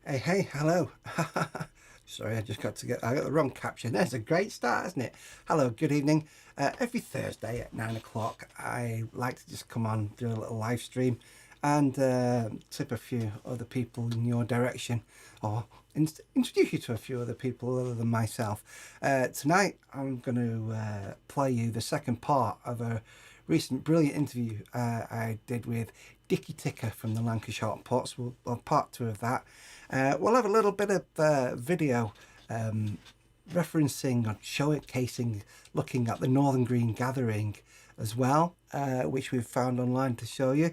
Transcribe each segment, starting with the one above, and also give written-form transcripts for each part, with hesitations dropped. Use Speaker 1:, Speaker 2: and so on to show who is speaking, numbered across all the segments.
Speaker 1: Hey, hello. Sorry, I got the wrong caption. There's a great start, isn't it? Hello, good evening. Every Thursday at 9 o'clock, I like to just come on, do a little live stream and tip a few other people in your direction, or introduce you to a few other people other than myself. Tonight, I'm going to play you the second part of a recent brilliant interview I did with Dickie Ticker from the Lancashire Hot Pots. Well, part 2 of that. We'll have a little bit of video referencing or showcasing, looking at the Northern Green Gathering as well, which we've found online to show you.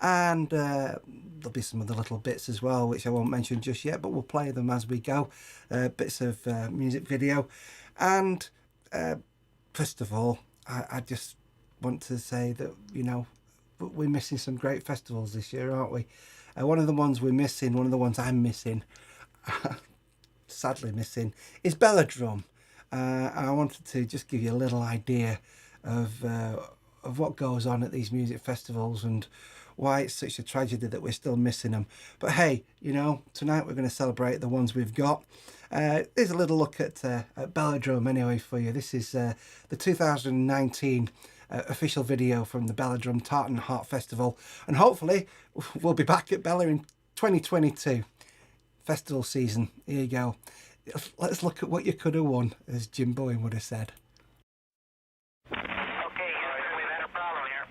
Speaker 1: And there'll be some other little bits as well, which I won't mention just yet, but we'll play them as we go. Bits of music video. And first of all, I just want to say that, you know, we're missing some great festivals this year, aren't we? One of the ones we're missing, one of the ones I'm missing, sadly missing, is Belladrum. I wanted to just give you a little idea of what goes on at these music festivals and why it's such a tragedy that we're still missing them. But hey, you know, tonight we're going to celebrate the ones we've got. Here's a little look at Belladrum anyway for you. This is the 2019 official video from the Belladrum Tartan Heart Festival, and hopefully we'll be back at Bella in 2022. Festival season, here you go. Let's look at what you could have won, as Jim Bowen would have said.
Speaker 2: Okay, Houston, we've had a problem here.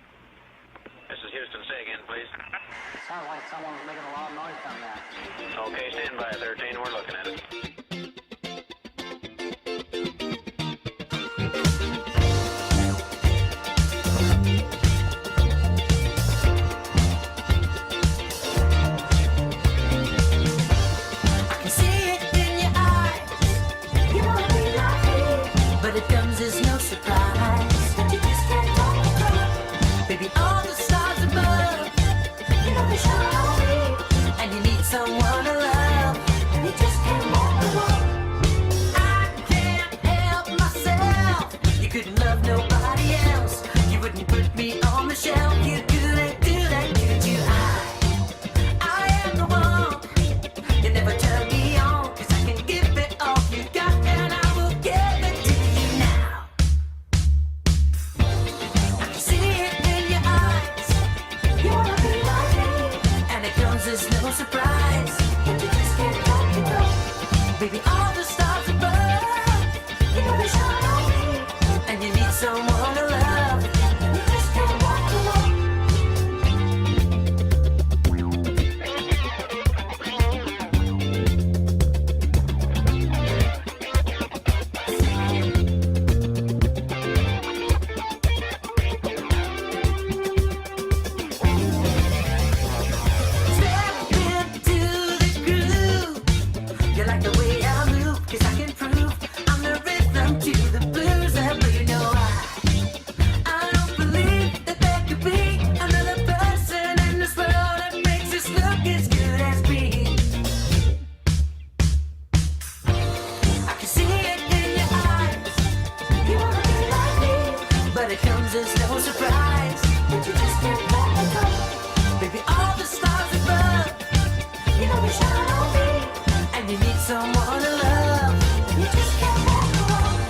Speaker 2: This is Houston, say again, please.
Speaker 3: Sounds like someone's making a lot of noise down there.
Speaker 2: Okay, stand by, 13, we're looking at it.
Speaker 4: Someone to love, and you just can't walk alone. I can't help myself. You couldn't love nobody else. You wouldn't put me on the shelf. You do that, could you? I am the one. You never turn me on, 'cause I can give it all you got, and I will give it to you now. I can see it in your eyes. You wanna be like me, and it comes as no surprise. Baby, all the stars above, you know they shine on me, and you need someone to love, and you just can't walk alone. Step into the groove, you like the way I move, 'cause I can prove I'm the rhythm to the blues. But you know I don't believe that there could be another person in this world that makes us look as good as me. I can see it in your eyes. You wanna be like me, but it comes as no surprise that you just can't let it go. Baby, all the stars above, you know they shine on me, and you need someone to love, and you just can't walk alone.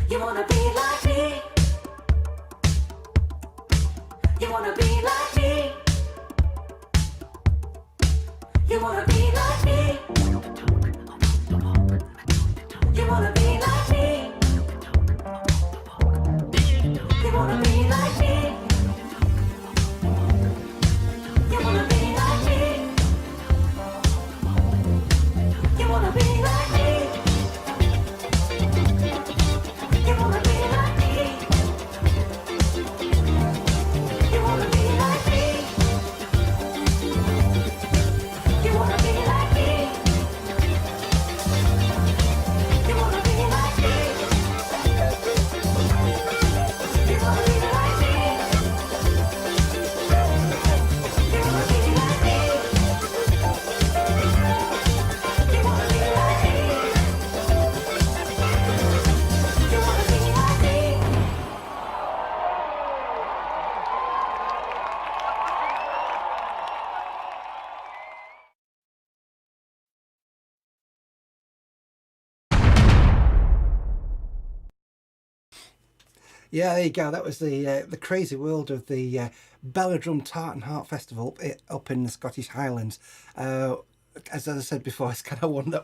Speaker 4: You wanna be like me. You wanna be like me. You wanna be like me. You wanna be like me. You wanna be like me. You wanna be like me. You wanna be like me. You wanna be like me. You wanna be like me. You wanna
Speaker 1: Yeah, there you go. That was the crazy world of the Belladrum Tartan Heart Festival up in the Scottish Highlands. As I said before, it's kind of one that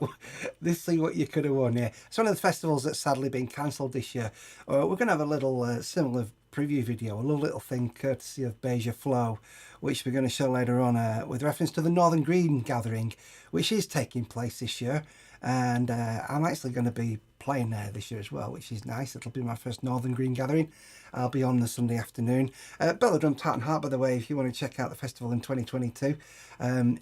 Speaker 1: this see what you could have won. Yeah, it's one of the festivals that's sadly been cancelled this year. We're going to have a little similar preview video, a little thing courtesy of Beja Flow, which we're going to show later on with reference to the Northern Green Gathering, which is taking place this year. And I'm actually going to be playing there this year as well, which is nice. It'll be my first Northern Green Gathering. I'll be on the Sunday afternoon. Belladrum Tartan Heart, by the way, if you want to check out the festival in 2022,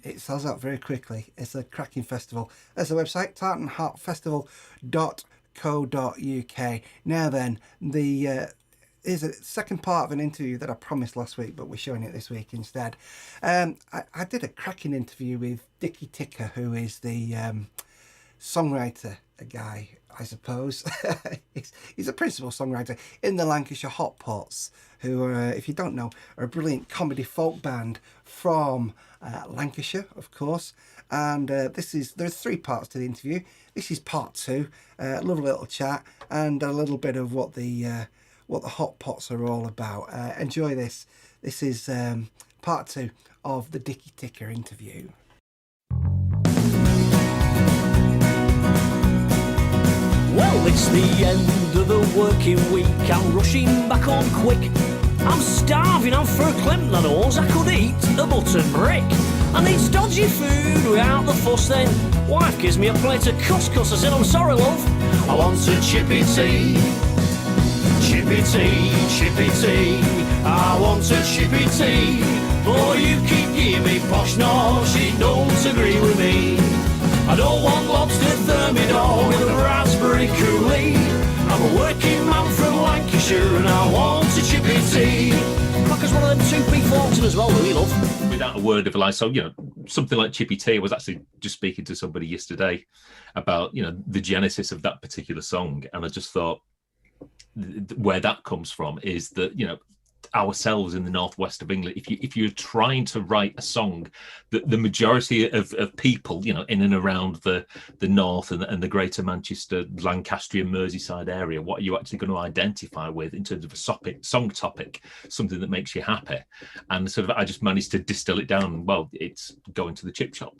Speaker 1: it sells out very quickly. It's a cracking festival. There's the website, tartanheartfestival.co.uk. Now then, here's a second part of an interview that I promised last week, but we're showing it this week instead. I did a cracking interview with Dickie Ticker, who is the songwriter, a guy, I suppose. he's a principal songwriter in the Lancashire Hot Pots, who are, if you don't know, are a brilliant comedy folk band from Lancashire, of course. And there's 3 parts to the interview. This is part 2, a lovely little chat and a little bit of what the Hot Pots are all about. Enjoy this. This is part 2 of the Dickie Ticker interview.
Speaker 5: Well, it's the end of the working week. I'm rushing back home quick. I'm starving, I'm for a climp that knows I could eat a buttered brick. I need dodgy food without the fuss then. Wife gives me a plate of couscous. I said, I'm sorry, love, I want a chippy tea. Chippy tea, chippy tea, I want a chippy tea. Oh, you keep giving me posh, no, she don't agree with me. I don't want lobster thermidor with a raspberry coulis. I'm a working man from Lancashire and I want a chippy tea. Crackers one of them 2p forks as well, Louis, love.
Speaker 6: Without a word of a lie, so, something like Chippy Tea, I was actually just speaking to somebody yesterday about, the genesis of that particular song. And I just thought where that comes from is that, ourselves in the northwest of England, if you're trying to write a song that the majority of people in and around the north and the greater Manchester, Lancastrian, Merseyside area, what are you actually going to identify with in terms of a song topic, something that makes you happy? And sort of I just managed to distill it down. Well, it's going to the chip shop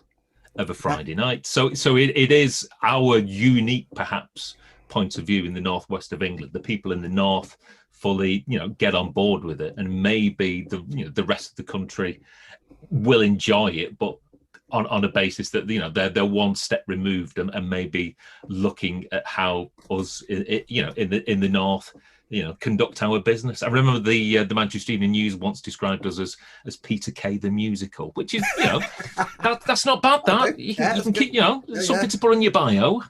Speaker 6: of a Friday night. So it is our unique perhaps point of view in the northwest of England. The people in the north fully get on board with it, and maybe the rest of the country will enjoy it, but on a basis that they're one step removed and maybe looking at how us in the north conduct our business. I remember the Manchester Evening News once described us as Peter Kay the musical, which is that's not bad. That you can keep something to put on your bio.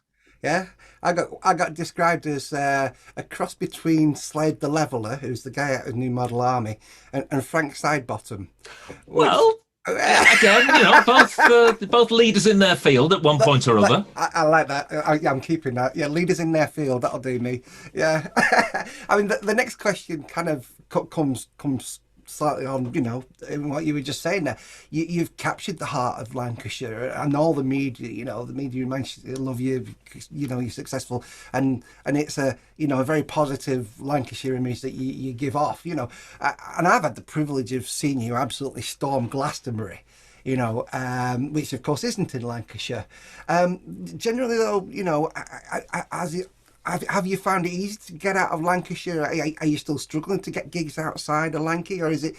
Speaker 1: Yeah, I got described as a cross between Slade the Leveller, who's the guy out of New Model Army, and Frank Sidebottom.
Speaker 6: Well, again, both leaders in their field at one point or other.
Speaker 1: I like that. I'm keeping that. Yeah, leaders in their field. That'll do me. Yeah. I mean, the next question kind of comes slightly on, in what you were just saying there. You've captured the heart of Lancashire, and all the media, the media in Manchester love you, you're successful, and it's a very positive Lancashire image that you give off, and I've had the privilege of seeing you absolutely storm Glastonbury, which of course isn't in Lancashire. Generally though, have you found it easy to get out of Lancashire? Are you still struggling to get gigs outside of Lancashire, or has it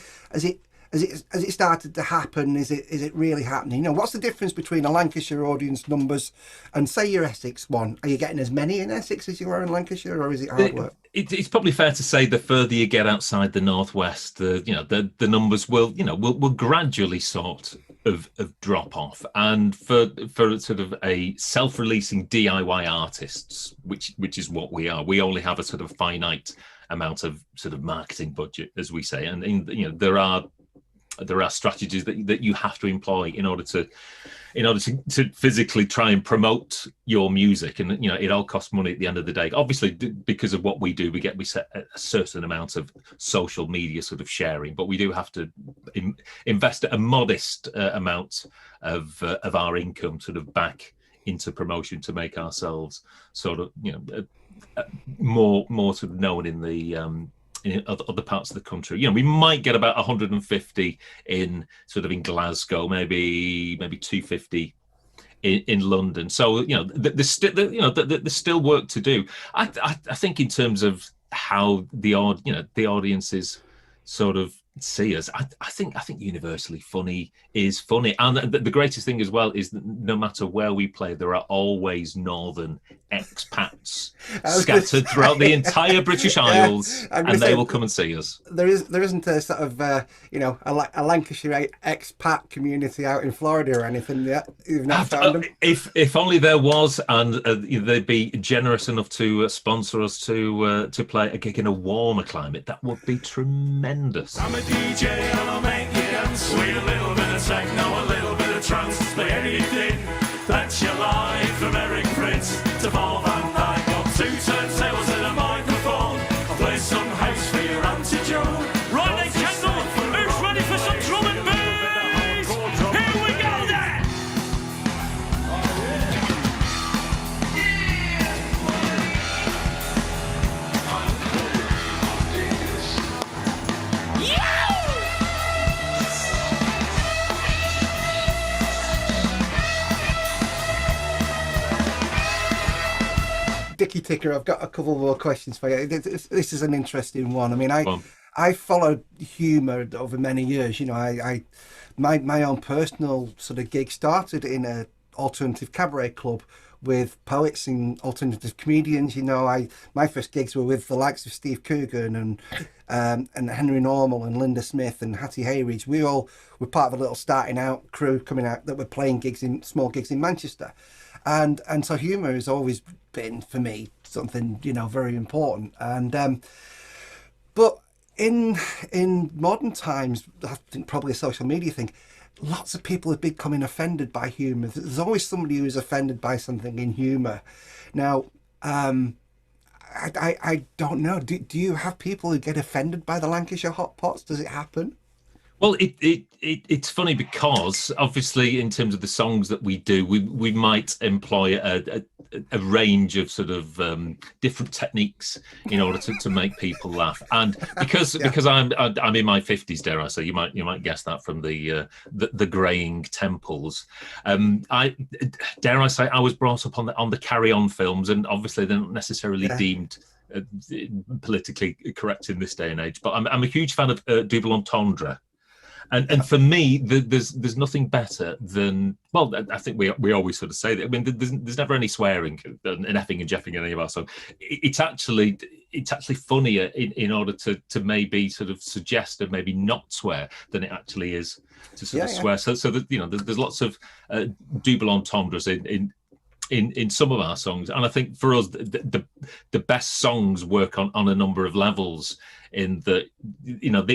Speaker 1: started to happen? Is it really happening? What's the difference between a Lancashire audience numbers and say your Essex one? Are you getting as many in Essex as you are in Lancashire, or is it hard work?
Speaker 6: It's probably fair to say the further you get outside the northwest, the numbers will gradually sort of drop off. And for sort of a self-releasing DIY artists, which is what we are, we only have a sort of finite amount of sort of marketing budget, as we say, and there are strategies that you have to employ in order to physically try and promote your music, and it all costs money at the end of the day. Obviously, because of what we do, we set a certain amount of social media sort of sharing, but we do have to invest a modest amount of our income sort of back into promotion to make ourselves sort of more sort of known in in other parts of the country. You know, we might get about 150 in Glasgow, maybe 250 in London. So you know, there's still work to do. I think in terms of how the audiences sort of see us, I think universally funny is funny, and the greatest thing as well is that no matter where we play, there are always northern expats scattered throughout the entire British Isles, and they will come and see us.
Speaker 1: There isn't a sort of a Lancashire expat community out in Florida or anything yet. You've not found them?
Speaker 6: If only there was, and they'd be generous enough to sponsor us to play a gig in a warmer climate, that would be tremendous.
Speaker 7: I'm a DJ and I'll make you dance with a little bit of techno, a little bit of trance. Play anything that you like, from Eric Prince to Paul Van Dyke. Got 2 turntables and a microphone. I'll play some house for your Auntie Joe.
Speaker 5: Right then, Kendall, who's ready for some drum and bass? Here we go then!
Speaker 1: Dickie Ticker, I've got a couple more questions for you. This is an interesting one. I mean, I followed humour over many years. You know, my own personal sort of gig started in a alternative cabaret club with poets and alternative comedians. You know, my first gigs were with the likes of Steve Coogan and Henry Normal and Linda Smith and Hattie Hayridge. We all were part of a little starting out crew coming out that were playing small gigs in Manchester. And so humour has always been, for me, something, you know, very important. And but in modern times, I think probably a social media thing, lots of people have becoming offended by humour. There's always somebody who's offended by something in humour. Now, I don't know. Do you have people who get offended by the Lancashire hot pots? Does it happen?
Speaker 6: Well, it's funny because obviously in terms of the songs that we do, we might employ a range of sort of different techniques in order to make people laugh. And because I'm in my 50s, dare I say, you might guess that from the greying temples. I dare I say I was brought up on the Carry On films, and obviously they're not necessarily deemed politically correct in this day and age. But I'm a huge fan of double entendre. And for me, there's nothing better than, well, I think we always sort of say that. I mean, there's never any swearing and effing and jeffing in any of our songs. It's actually funnier in order to maybe sort of suggest and maybe not swear than it actually is to sort of swear. So that, you know, there's lots of double entendres in some of our songs, and I think for us the best songs work on a number of levels. In that, you know,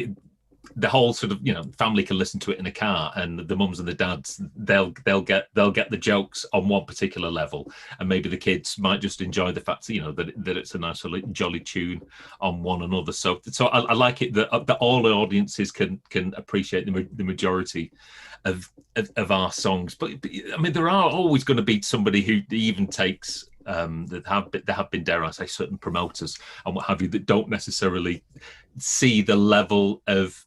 Speaker 6: the whole sort of, you know, family can listen to it in a car, and the mums and the dads, they'll get the jokes on one particular level, and maybe the kids might just enjoy the fact that, you know, that it's a nice jolly tune on one another. So I like it that all the audiences can appreciate the majority of our songs. But I mean, there are always going to be somebody who even takes there have been, dare I say, certain promoters and what have you that don't necessarily see the level of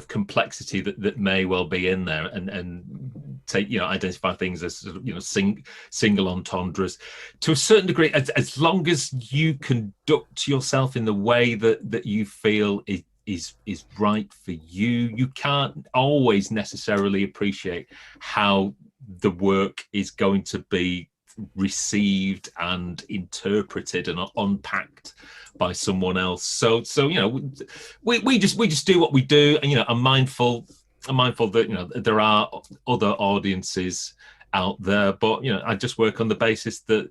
Speaker 6: complexity that may well be in there, and take, you know, identify things as sort of, you know, single entendres to a certain degree, as long as you conduct yourself in the way that you feel is right for you. You can't always necessarily appreciate how the work is going to be received and interpreted and unpacked by someone else. So you know, we just do what we do, and, you know, I'm mindful that, you know, there are other audiences out there, but, you know, I just work on the basis that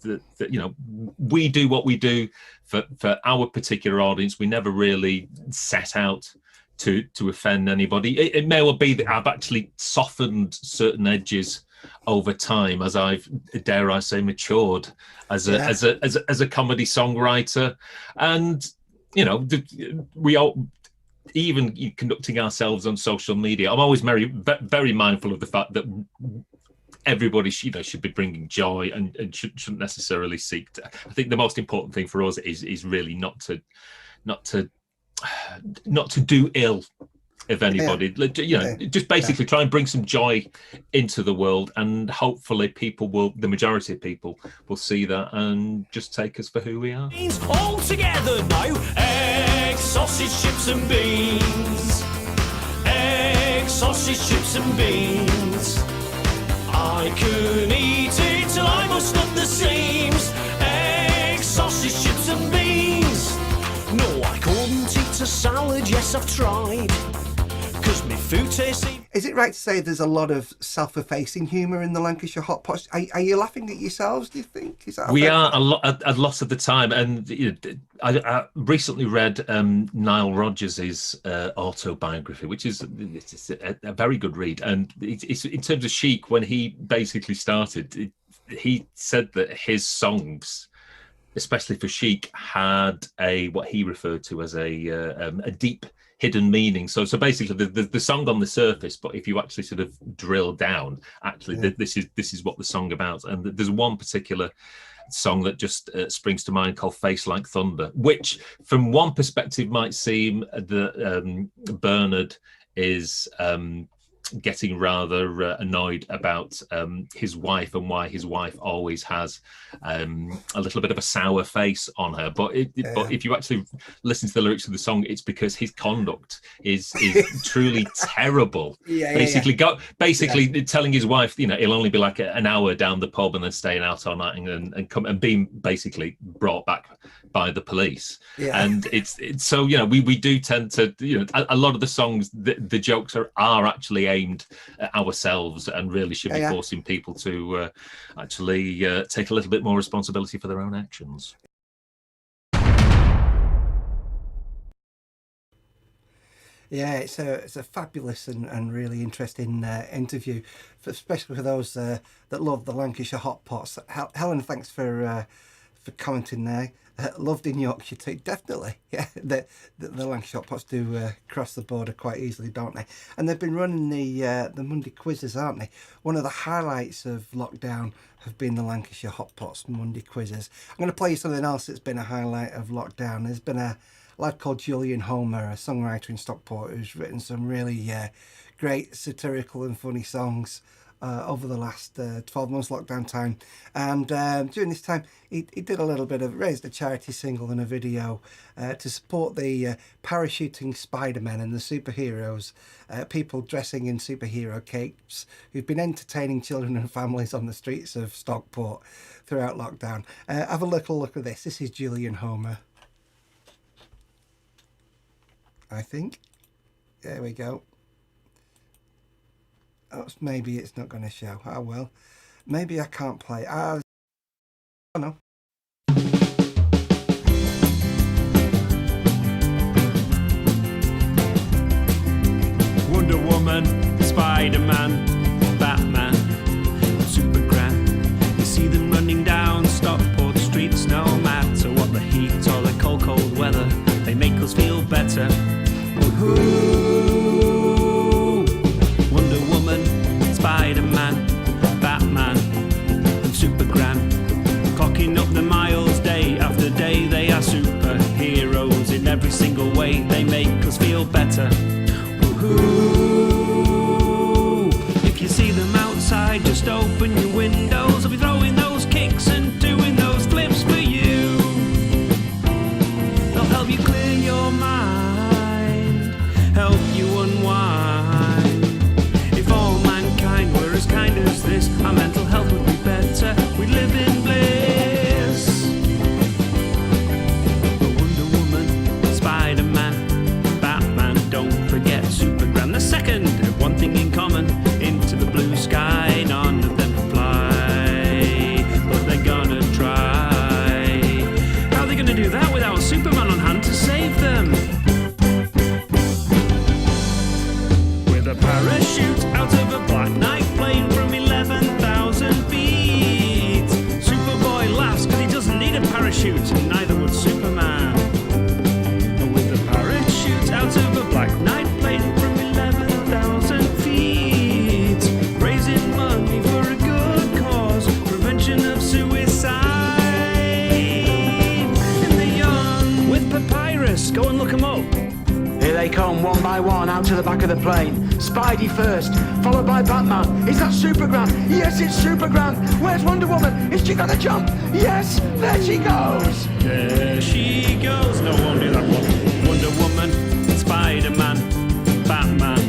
Speaker 6: you know, we do what we do for our particular audience. We never really set out to offend anybody. It may well be that I've actually softened certain edges over time as I've, dare I say, matured as a comedy songwriter. And, you know, we all, even conducting ourselves on social media, I'm always very mindful of the fact that everybody, you know, should be bringing joy and shouldn't necessarily seek to. I think the most important thing for us is really not not to do ill of anybody. Just basically try and bring some joy into the world, and hopefully the majority of people will see that and just take us for who we are.
Speaker 5: All together now. Eggs, sausage, chips and beans. Eggs, sausage, chips and beans. I can eat it till I must up the seams. Eggs, sausage, chips and beans. No, I couldn't eat a salad, yes I've tried. Cause me food tastes...
Speaker 1: Is it right to say there's a lot of self-effacing humour in the Lancashire Hot Pots? Are you laughing at yourselves, do you think? Is that
Speaker 6: we are a lot of the time. And I recently read Nile Rodgers's autobiography, which is a very good read. And it's in terms of Chic, when he basically started, he said that his songs, especially for Chic, had what he referred to as a deep hidden meaning. So basically the song on the surface, but if you actually sort of drill down, actually this is what the song about. And there's one particular song that just springs to mind called Face Like Thunder, which from one perspective might seem that Bernard is getting rather annoyed about his wife and why his wife always has a little bit of a sour face on her. But if you actually listen to the lyrics of the song, it's because his conduct is truly terrible. Basically telling his wife, he'll only be like an hour down the pub and then staying out all night and come and being basically brought back by the police. And it's so we do tend to a lot of the songs, the jokes are actually aimed at ourselves and really should be forcing people to actually take a little bit more responsibility for their own actions.
Speaker 1: Yeah, it's a fabulous and really interesting interview, especially for those that love the Lancashire Hot Pots. Helen, thanks for commenting there. Loved in Yorkshire too, definitely. Yeah, the Lancashire Hot Pots do cross the border quite easily, don't they? And they've been running the Monday quizzes, aren't they? One of the highlights of lockdown have been the Lancashire Hot Pots Monday quizzes. I'm going to play you something else that's been a highlight of lockdown. There's been a lad called Julian Homer, a songwriter in Stockport, who's written some really great satirical and funny songs over the last 12 months lockdown time. And during this time he did a little bit of raised a charity single and a video to support the parachuting Spider-Men and the superheroes, people dressing in superhero capes who've been entertaining children and families on the streets of Stockport throughout lockdown. Have a little look at this. This is Julian Homer, I think. There we go. Oh, maybe it's not going to show. Oh well, maybe I can't play. Oh no.
Speaker 7: Wonder Woman, Spider-Man, Batman, Superman. You see them running down Stockport streets, no matter what the heat or the cold weather. They make us feel better. Wonder Woman, Spider-Man, Batman, and Superman, clocking up
Speaker 8: back of the plane. Spidey first, followed by Batman. Is that Superman? Yes, it's Superman. Where's Wonder Woman? Is she gonna jump? Yes, there she goes.
Speaker 7: There she goes. No one knew that one. Wonder Woman, Spider-Man, Batman,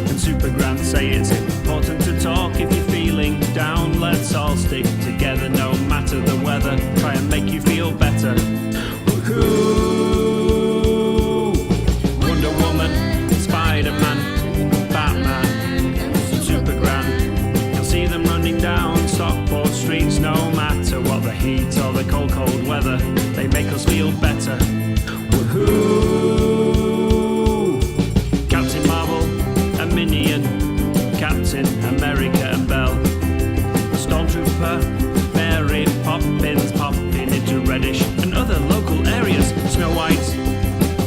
Speaker 7: and Superman say it's important to talk if you're feeling down. Let's all stick together no matter the weather. Try and make you feel better. Woohoo! Wonder Woman, Spider-Man, Batman, and Superman. You'll see them running down Stockport streets no matter what the heat or the cold, cold weather. They make us feel better. Woohoo! Captain Marvel, a Minion, Captain America and Belle, Stormtrooper, Mary Poppins popping into Reddish and other local areas. Snow White,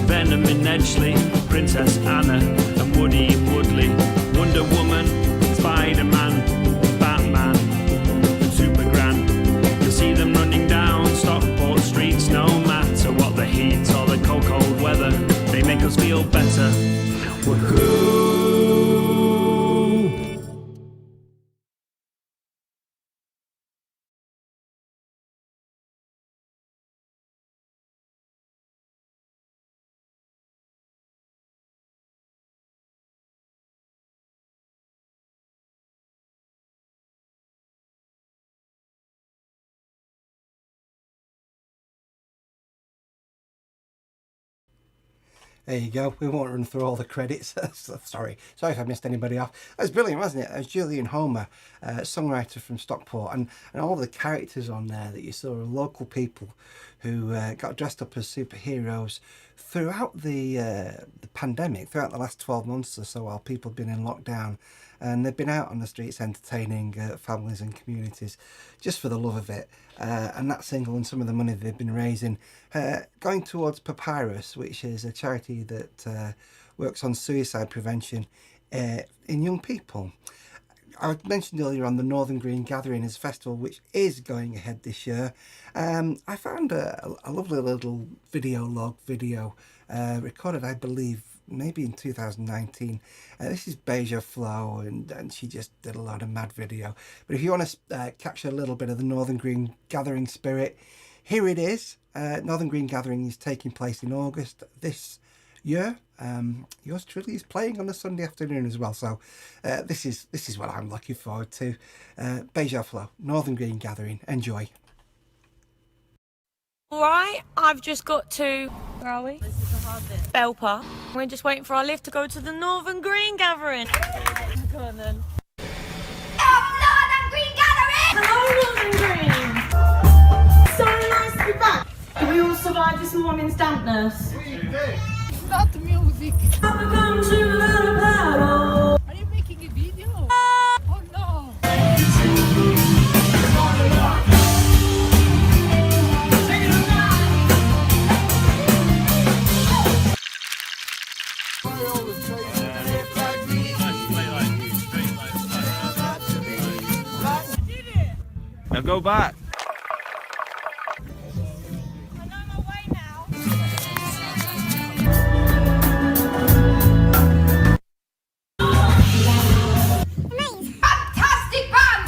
Speaker 7: Venom in Edgeley, Princess Anna and Woody in Woodley. Wonder Woman, Spider-Man, Batman and Superman. You'll see them running down Stockport streets no matter what the heat or the cold, cold weather. They make us feel better. Woohoo!
Speaker 1: There you go. We won't run through all the credits. Sorry if I missed anybody off. That was brilliant, wasn't it? It was Julian Homer, songwriter from Stockport, and all the characters on there that you saw are local people who got dressed up as superheroes throughout the pandemic, throughout the last 12 months or so while people have been in lockdown. And they've been out on the streets entertaining families and communities just for the love of it. And that single and some of the money they've been raising going towards Papyrus, which is a charity that works on suicide prevention in young people. I mentioned earlier on the Northern Green Gathering is a festival which is going ahead this year. I found a lovely little video recorded, I believe, maybe in 2019. This is Beja Flow, and she just did a lot of mad video. But if you want to capture a little bit of the Northern Green Gathering spirit, here it is. Northern Green Gathering is taking place in August this year. Yours truly is playing on a Sunday afternoon as well, so this is what I'm looking forward to. Beja Flow, Northern Green Gathering. Enjoy.
Speaker 9: Alright, I've just got to... Where are we? This is the hard bit. Belper. We're just waiting for our lift to go to the Northern Green Gathering. Go on then. Northern Green Gathering! Hello, Northern Green! So nice to be back. Did we all survive this morning's dampness?
Speaker 10: Not music.
Speaker 9: Come to the paddle.
Speaker 10: Are you making a video? Oh no!
Speaker 7: Now go back.
Speaker 9: I know my way now.
Speaker 4: Fantastic band!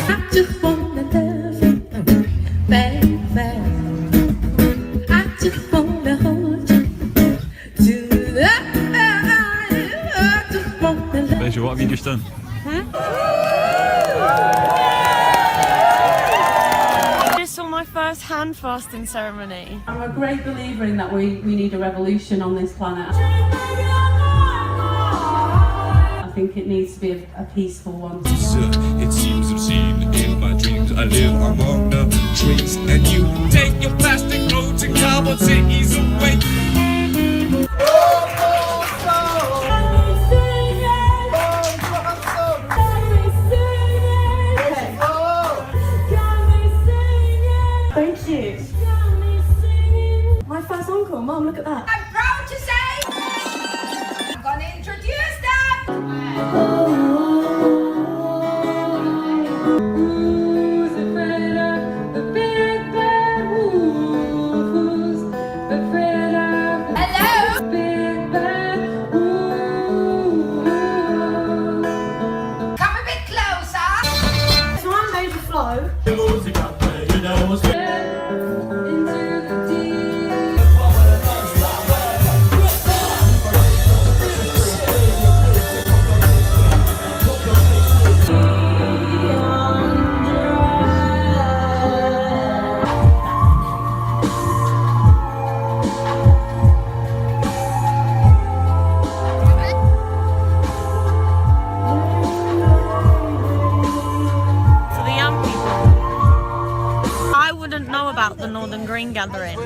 Speaker 11: I just wanna love you, baby. I just wanna hold you tonight. I just wanna love
Speaker 7: Beja, what have you just done?
Speaker 9: I just saw my first hand fasting ceremony.
Speaker 12: I'm a great believer in that we need a revolution on this planet. I think it needs to be a peaceful one.
Speaker 13: It seems obscene in my dreams. I live among the trees, and you take your plastic roads and cardboard cities away.
Speaker 9: Thank you. Green Gathering.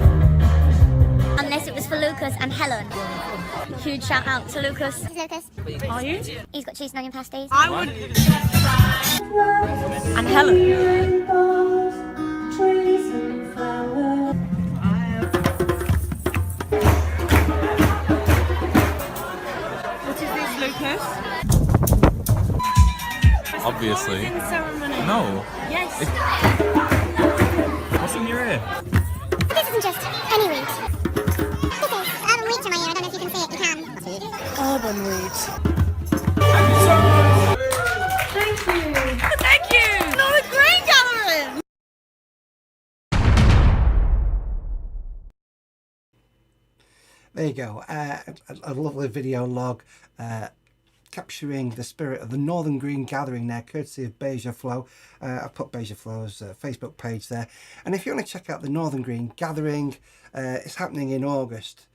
Speaker 14: Unless it was for Lucas and Helen. Huge shout out to Lucas. This is Lucas.
Speaker 9: Are you?
Speaker 14: He's got cheese and onion pasties.
Speaker 9: I would. And Helen. What is this, Lucas?
Speaker 15: Obviously.
Speaker 9: Ceremony.
Speaker 15: No.
Speaker 9: Yes.
Speaker 15: What's in your ear?
Speaker 14: This isn't just any weed. This is urban weed to my ear. I don't know if you can see it. You can.
Speaker 9: Urban weed. Thank you. Thank you. Not a Green Gathering.
Speaker 1: There you go. A lovely video log capturing the spirit of the Northern Green Gathering there, courtesy of Beja Flow. I've put Beja Flow's Facebook page there. And if you want to check out the Northern Green Gathering, it's happening in August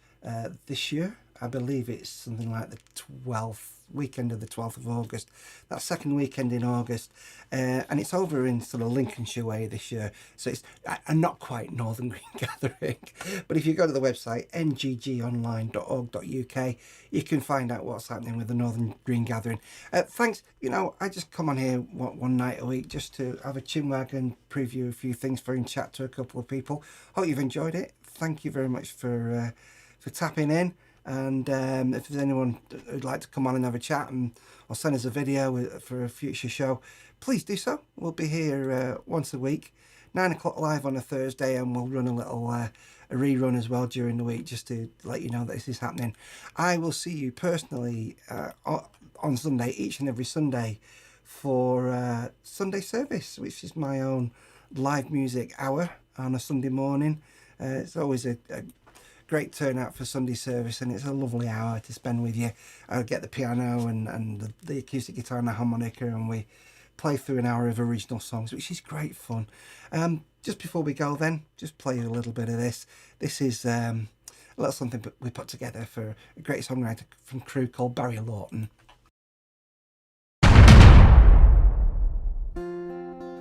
Speaker 1: this year. I believe it's something like the 12th weekend of the 12th of August, that second weekend in August, and it's over in sort of Lincolnshire way this year, so it's not quite Northern Green Gathering, but if you go to the website nggonline.org.uk, you can find out what's happening with the Northern Green Gathering. Thanks, you know, I just come on here one night a week just to have a chinwag and preview a few things for and chat to a couple of people. Hope you've enjoyed it. Thank you very much for tapping in. And if there's anyone who'd like to come on and have a chat or send us a video for a future show, please do so. We'll be here once a week, 9 o'clock live on a Thursday, and we'll run a little a rerun as well during the week just to let you know that this is happening. I will see you personally on Sunday, each and every Sunday, for Sunday service, which is my own live music hour on a Sunday morning. It's always a great turnout for Sunday service, and it's a lovely hour to spend with you. I'll get the piano and the acoustic guitar and the harmonica, and we play through an hour of original songs, which is great fun. Just before we go then, just play a little bit of this. This is a little something we put together for a great songwriter from Crewe called Barry Lawton.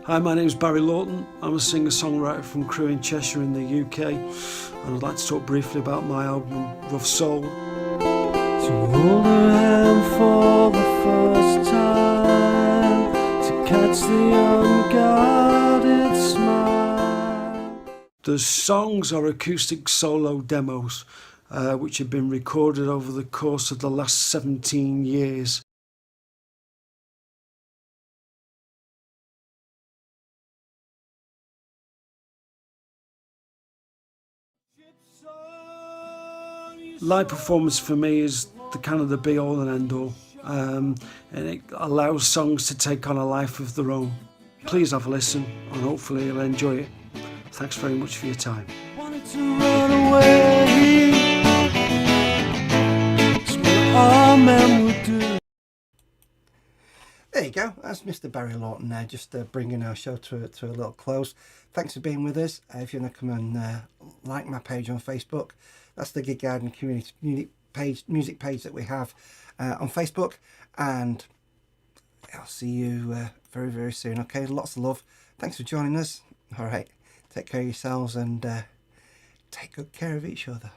Speaker 16: Hi, my name's Barry Lawton. I'm a singer-songwriter from Crewe in Cheshire in the UK, and I'd like to talk briefly about my album Rough Soul. To hold her hand for the first time, to catch the unguarded smile. The songs are acoustic solo demos which have been recorded over the course of the last 17 years. Live performance for me is the kind of the be all and end all, and it allows songs to take on a life of their own. Please have a listen, and hopefully you'll enjoy it. Thanks very much for your time. Wanted to run away. It's what all men would do.
Speaker 1: There you go. That's Mr. Barry Lawton there, just bringing our show to a little close. Thanks for being with us. If you want to come and like my page on Facebook, that's the Gig Garden community music page that we have on Facebook, and I'll see you very, very soon. Okay, lots of love. Thanks for joining us. All right, take care of yourselves and take good care of each other.